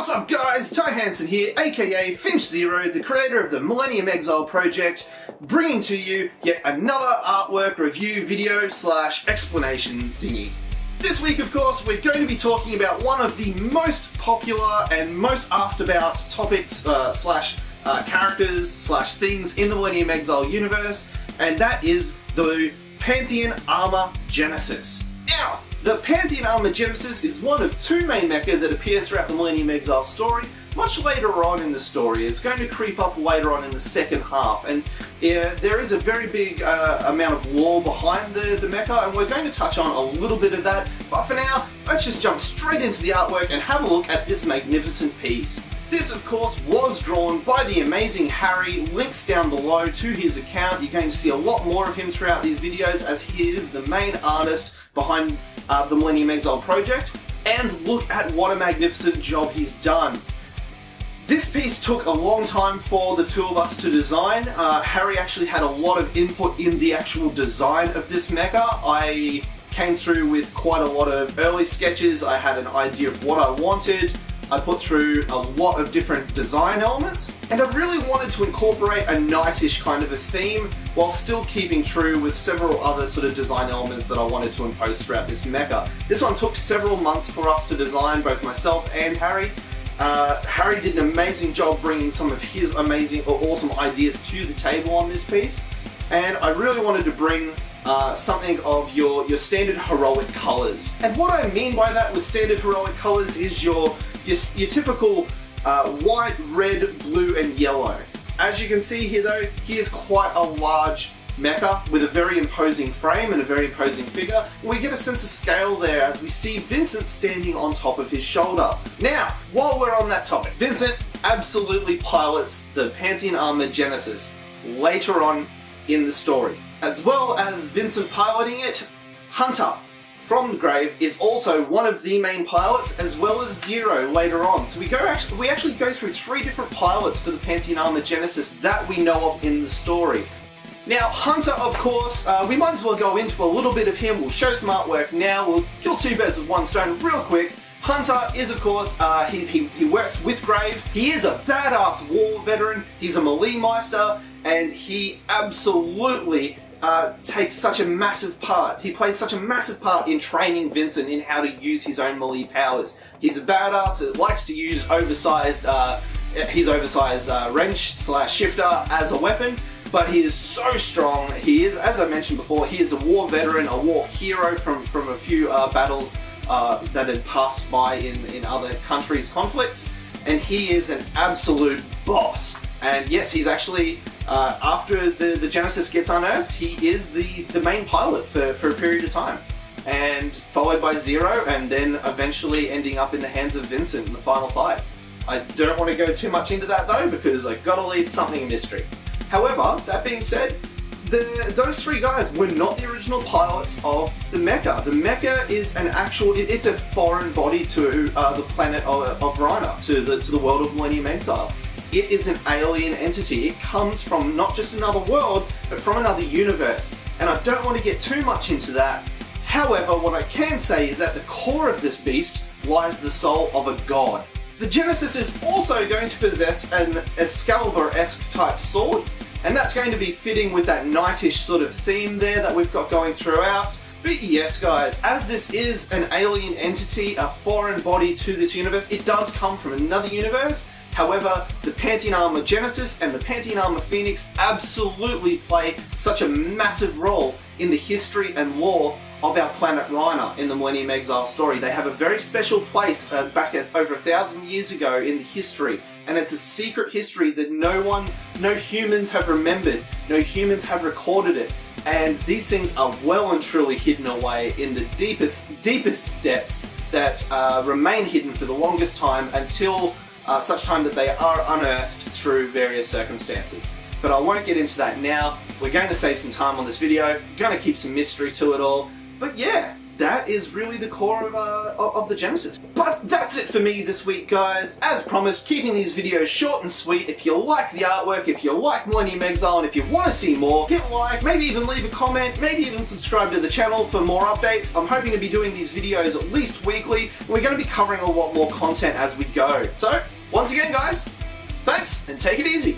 What's up guys, Ty Hansen here, aka Finch Zero, the creator of the Millennium Exile project, bringing to you yet another artwork review video slash explanation thingy. This week of course we're going to be talking about one of the most popular and most asked about topics characters slash things in the Millennium Exile universe, and that is the Pantheon Armor Genesis. Now, the Pantheon Armor Genesis is one of two main mecha that appear throughout the Millennium Exile story. Much later on in the story, it's going to creep up later on in the second half, and there is a very big amount of lore behind the mecha, and we're going to touch on a little bit of that, but for now, let's just jump straight into the artwork and have a look at this magnificent piece. This, of course, was drawn by the amazing Hary. Links down below to his account. You're going to see a lot more of him throughout these videos, as he is the main artist behind the Millennium Exile project. And look at what a magnificent job he's done. This piece took a long time for the two of us to design. Hary actually had a lot of input in the actual design of this mecha. I came through with quite a lot of early sketches. I had an idea of what I wanted. I put through a lot of different design elements, and I really wanted to incorporate a knightish kind of a theme while still keeping true with several other sort of design elements that I wanted to impose throughout this mecha. This one took several months for us to design, both myself and Hary. Hary did an amazing job bringing some of his amazing or awesome ideas to the table on this piece, and I really wanted to bring something of your standard heroic colours. And what I mean by that with standard heroic colours is your typical white, red, blue and yellow. As you can see here though, he is quite a large mecha with a very imposing frame and a very imposing figure. We get a sense of scale there as we see Vincent standing on top of his shoulder. Now, while we're on that topic, Vincent absolutely pilots the Pantheon Armor Genesis later on in the story. As well as Vincent piloting it, Hunter from the grave is also one of the main pilots, as well as Zero later on. So we actually go through three different pilots for the Pantheon Armor Genesis that we know of in the story. Now, Hunter, of course, we might as well go into a little bit of him. We'll show some artwork now. We'll kill two birds with one stone real quick. Hunter is, of course, he works with Grave. He is a badass war veteran. He's a melee meister, and he absolutely takes such a massive part. He plays such a massive part in training Vincent in how to use his own melee powers. He's a badass that likes to use his oversized wrench slash shifter as a weapon, but he is so strong. He is, as I mentioned before, he is a war veteran, a war hero from a few battles that had passed by in other countries' conflicts, and he is an absolute boss. And yes, he's actually, after the Genesis gets unearthed, he is the main pilot for a period of time. And followed by Zero, and then eventually ending up in the hands of Vincent in the final fight. I don't want to go too much into that though, because I've got to leave something a mystery. However, that being said, those three guys were not the original pilots of the Mecha. The Mecha is it's a foreign body to the planet of Rhyna, to the world of Millennium Exile. It is an alien entity. It comes from not just another world, but from another universe. And I don't want to get too much into that. However, what I can say is at the core of this beast lies the soul of a god. The Genesis is also going to possess an Excalibur-esque type sword, and that's going to be fitting with that knightish sort of theme there that we've got going throughout. But yes guys, as this is an alien entity, a foreign body to this universe, it does come from another universe. However, the Pantheon Armor Genesis and the Pantheon Armor Phoenix absolutely play such a massive role in the history and lore of our planet Rhyna in the Millennium Exile story. They have a very special place back over 1,000 years ago in the history, and it's a secret history that no humans have remembered, no humans have recorded it, and these things are well and truly hidden away in the deepest depths that remain hidden for the longest time until such time that they are unearthed through various circumstances. But I won't get into that now. We're going to save some time on this video, going to keep some mystery to it all. But yeah, that is really the core of the Genesis. But that's it for me this week, guys. As promised, keeping these videos short and sweet. If you like the artwork, if you like Millennium Exile, and if you want to see more, hit like, maybe even leave a comment, maybe even subscribe to the channel for more updates. I'm hoping to be doing these videos at least weekly, and we're going to be covering a lot more content as we go. So, once again, guys, thanks, and take it easy.